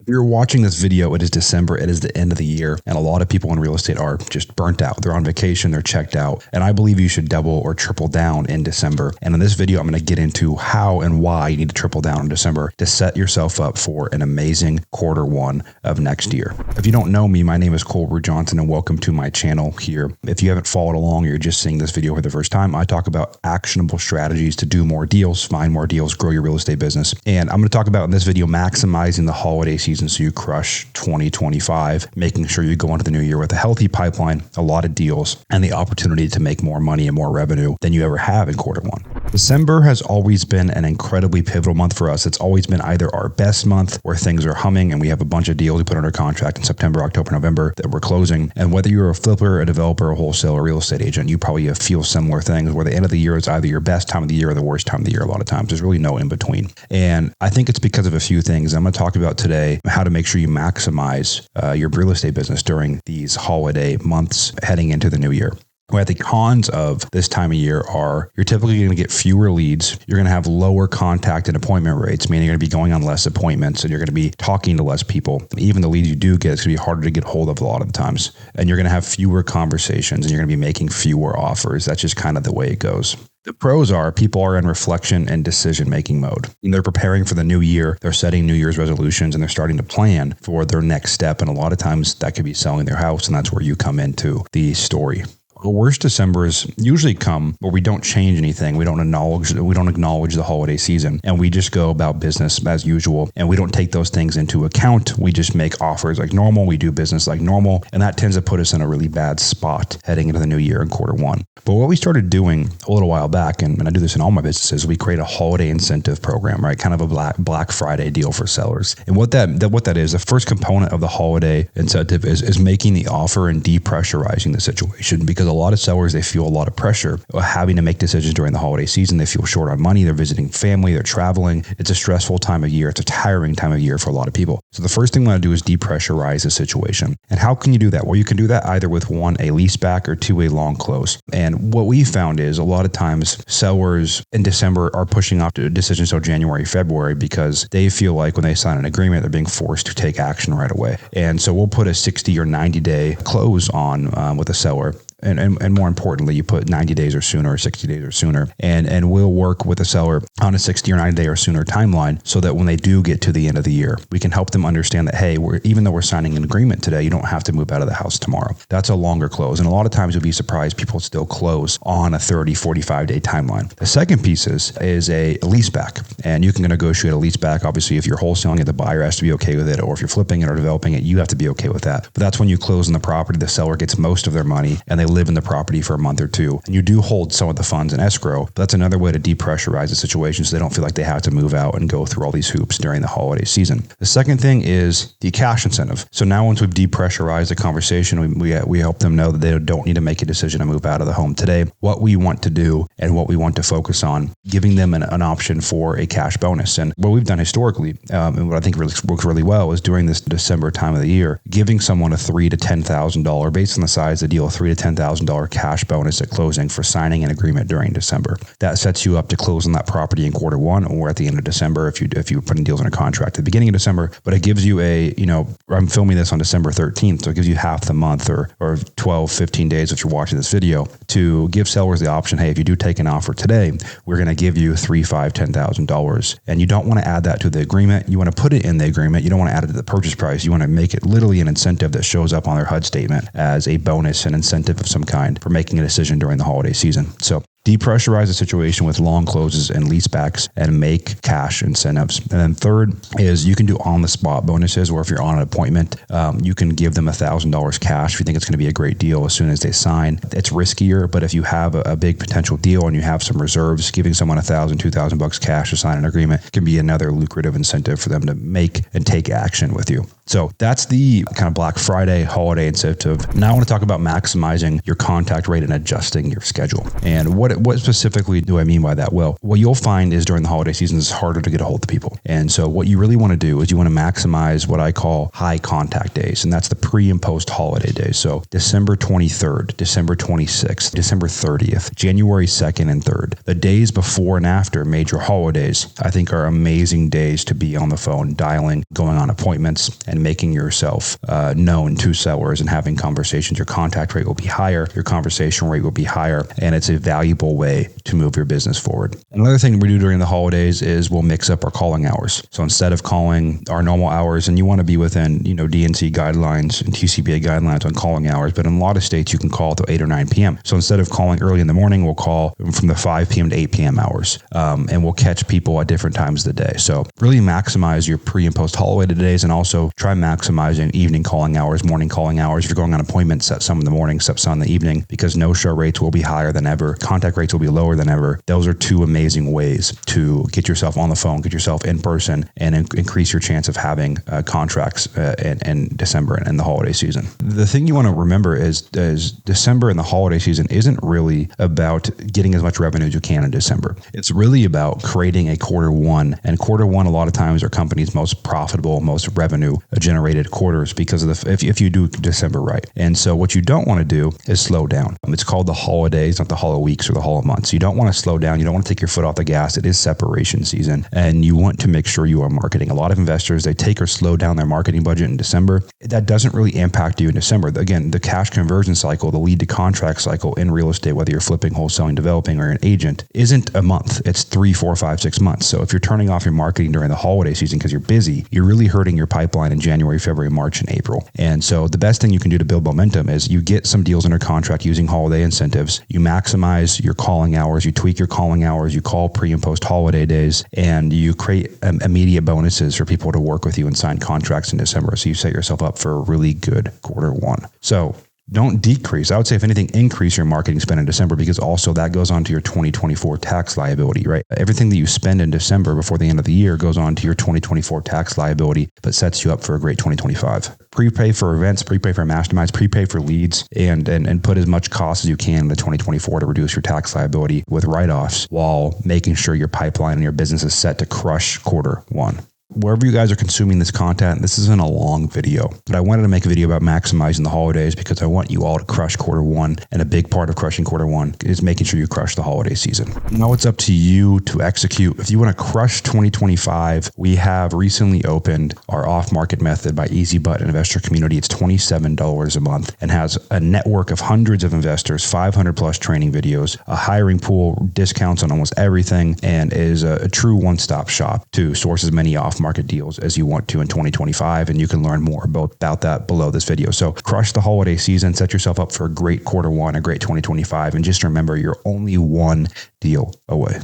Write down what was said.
you're watching this video, it is December, it is the end of the year, and a lot of people in real estate are just burnt out. They're on vacation, they're checked out, and I believe you should double or triple down in December. And in this video, I'm going to get into how and why you need to triple down in December to set yourself up for an amazing quarter one of next year. If you don't know me, my name is Cole Ruud-Johnson, and welcome to my channel here. If you haven't followed along, or you're just seeing this video for the first time, I talk about actionable strategies to do more deals, find more deals, grow your real estate business. And I'm going to talk about in this video, maximizing the holiday season so you crush 2025, making sure you go into the new year with a healthy pipeline, a lot of deals, and the opportunity to make more money and more revenue than you ever have in quarter one. December has always been an incredibly pivotal month for us. It's always been either our best month where things are humming and we have a bunch of deals we put under contract in September, October, November that we're closing. And whether you're a flipper, a developer, a wholesaler, a real estate agent, you probably feel similar things where the end of the year is either your best time of the year or the worst time of the year. A lot of times there's really no in between. And I think it's because of a few things I'm going to talk about today, how to make sure you maximize your real estate business during these holiday months heading into the new year. Well, the cons of this time of year are you're typically going to get fewer leads. You're going to have lower contact and appointment rates, meaning you're going to be going on less appointments and you're going to be talking to less people. Even the leads you do get, it's going to be harder to get hold of a lot of the times. And you're going to have fewer conversations and you're going to be making fewer offers. That's just kind of the way it goes. The pros are people are in reflection and decision-making mode. And they're preparing for the new year. They're setting New Year's resolutions and they're starting to plan for their next step. And a lot of times that could be selling their house. And that's where you come into the story. The worst Decembers usually come where we don't change anything. We don't acknowledge the holiday season, and we just go about business as usual. And we don't take those things into account. We just make offers like normal. We do business like normal, and that tends to put us in a really bad spot heading into the new year in quarter one. But what we started doing a little while back, and I do this in all my businesses, we create a holiday incentive program, right? Kind of a Black Friday deal for sellers. And what that is, the first component of the holiday incentive is making the offer and depressurizing the situation, because a lot of sellers, they feel a lot of pressure having to make decisions during the holiday season. They feel short on money. They're visiting family. They're traveling. It's a stressful time of year. It's a tiring time of year for a lot of people. So the first thing we want to do is depressurize the situation. And how can you do that? Well, you can do that either with one, a lease back, or two, a long close. And what we found is a lot of times sellers in December are pushing off decisions until January, February, because they feel like when they sign an agreement, they're being forced to take action right away. And so we'll put a 60 or 90 day close on with a seller. And more importantly, you put 90 days or sooner or 60 days or sooner. And we'll work with a seller on a 60 or 90 day or sooner timeline so that when they do get to the end of the year, we can help them understand that, hey, even though we're signing an agreement today, you don't have to move out of the house tomorrow. That's a longer close. And a lot of times you'll be surprised people still close on a 30, 45 day timeline. The second piece is a lease back. And you can negotiate a lease back. Obviously, if you're wholesaling it, the buyer has to be okay with it. Or if you're flipping it or developing it, you have to be okay with that. But that's when you close on the property, the seller gets most of their money and they live in the property for a month or two. And you do hold some of the funds in escrow. But that's another way to depressurize the situation so they don't feel like they have to move out and go through all these hoops during the holiday season. The second thing is the cash incentive. So now once we've depressurized the conversation, we help them know that they don't need to make a decision to move out of the home today. What we want to do and what we want to focus on, giving them an option for a cash bonus. And what we've done historically, and what I think really works really well, is during this December time of the year, giving someone a $3,000 to $10,000, based on the size of the deal, $3,000 to $10,000 cash bonus at closing for signing an agreement during December. That sets you up to close on that property in quarter one or at the end of December if you're putting deals under contract at the beginning of December. But it gives you I'm filming this on December 13th, so it gives you half the month or 12, 15 days if you're watching this video to give sellers the option, hey, if you do take an offer today, we're going to give you $3,000, $5,000, $10,000. And you don't want to add that to the agreement. You want to put it in the agreement. You don't want to add it to the purchase price. You want to make it literally an incentive that shows up on their HUD statement as a bonus, an incentive of some kind for making a decision during the holiday season. So depressurize the situation with long closes and leasebacks and make cash incentives. And then third is you can do on-the-spot bonuses, or if you're on an appointment, you can give them $1,000 cash if you think it's going to be a great deal as soon as they sign. It's riskier, but if you have a big potential deal and you have some reserves, giving someone $1,000, $2,000 cash to sign an agreement can be another lucrative incentive for them to make and take action with you. So that's the kind of Black Friday holiday incentive. Now I want to talk about maximizing your contact rate and adjusting your schedule. And what specifically do I mean by that? Well, what you'll find is during the holiday season, it's harder to get a hold of people. And so what you really want to do is you want to maximize what I call high contact days. And that's the pre and post holiday days. So December 23rd, December 26th, December 30th, January 2nd and 3rd. The days before and after major holidays, I think are amazing days to be on the phone, dialing, going on appointments, and making yourself known to sellers and having conversations. Your contact rate will be higher. Your conversation rate will be higher. And it's a valuable way to move your business forward. Another thing we do during the holidays is we'll mix up our calling hours. So instead of calling our normal hours, and you want to be within, DNC guidelines and TCPA guidelines on calling hours, but in a lot of states you can call till 8 or 9 p.m. So instead of calling early in the morning, we'll call from the 5 p.m. to 8 p.m. hours, and we'll catch people at different times of the day. So really maximize your pre and post holiday days, and also try maximizing evening calling hours, morning calling hours. If you're going on appointments, set some in the morning, set some in the evening, because no-show rates will be higher than ever. Contact rates will be lower than ever. Those are two amazing ways to get yourself on the phone, get yourself in person, and increase your chance of having contracts in December and the holiday season. The thing you want to remember is December and the holiday season isn't really about getting as much revenue as you can in December. It's really about creating a quarter one, and quarter one a lot of times are companies' most profitable, most revenue generated quarters because of if you do December right. And so what you don't want to do is slow down. It's called the holidays, not the hollow weeks or the hollow months. You don't want to slow down. You don't want to take your foot off the gas. It is separation season, and you want to make sure you are marketing. A lot of investors, they take or slow down their marketing budget in December. That doesn't really impact you in December. Again, the cash conversion cycle, the lead to contract cycle in real estate, whether you're flipping, wholesaling, developing, or an agent, isn't a month. It's 3, 4, 5, 6 months. So if you're turning off your marketing during the holiday season because you're busy, you're really hurting your pipeline in January, February, March, and April. And so the best thing you can do to build momentum is you get some deals under contract using holiday incentives. You maximize your calling hours. You tweak your calling hours. You call pre and post holiday days, and you create immediate bonuses for people to work with you and sign contracts in December. So you set yourself up for a really good quarter one. So don't decrease. I would say, if anything, increase your marketing spend in December, because also that goes on to your 2024 tax liability, right? Everything that you spend in December before the end of the year goes on to your 2024 tax liability, but sets you up for a great 2025. Prepay for events, prepay for masterminds, prepay for leads, and put as much cost as you can into 2024 to reduce your tax liability with write-offs, while making sure your pipeline and your business is set to crush quarter one. Wherever you guys are consuming this content, this isn't a long video, but I wanted to make a video about maximizing the holidays because I want you all to crush quarter one. And a big part of crushing quarter one is making sure you crush the holiday season. Now it's up to you to execute. If you want to crush 2025, we have recently opened our off-market method by Easy Button Investor Community. It's $27 a month and has a network of hundreds of investors, 500 plus training videos, a hiring pool, discounts on almost everything, and is a true one-stop shop to source as many off-market deals as you want to in 2025. And you can learn more about that below this video. So crush the holiday season, set yourself up for a great quarter one, a great 2025. And just remember, you're only one deal away.